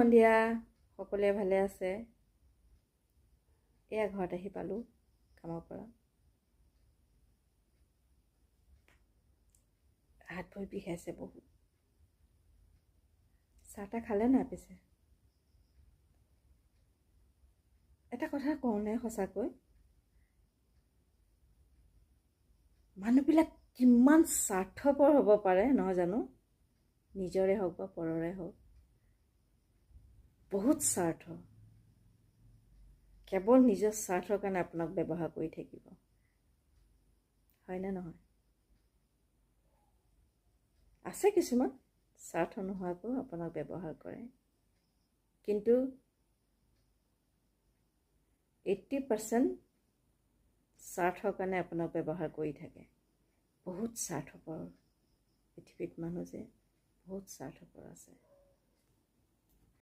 সন্ধিয়া সকলোৱে ভালে আছে এয়া ঘৰত আহি পালোঁ কামৰ পৰা হাত ভৰি বিষাইছে বহুত চাহটা খালে না পিছে এটা কথা কওঁনে সঁচাকৈ মানুহবিলাক কিমান স্বাৰ্থপৰ হ'ব পাৰে নহয় জানো নিজৰে হওক বা পৰৰে হওক বহুত স্বাৰ্থ কেৱল নিজৰ স্বাৰ্থৰ কাৰণে আপোনাক ব্যৱহাৰ কৰি থাকিব হয়নে নহয় আছে কিছুমান স্বাৰ্থ নোহোৱাকৈ আপোনাক ব্যৱহাৰ কৰে কিন্তু 80% স্বাৰ্থৰ কাৰণে আপোনাক ব্যৱহাৰ কৰি থাকে বহুত স্বাৰ্থপৰ পৃথিৱীত মানুহ যে বহুত স্বাৰ্থপৰ আছে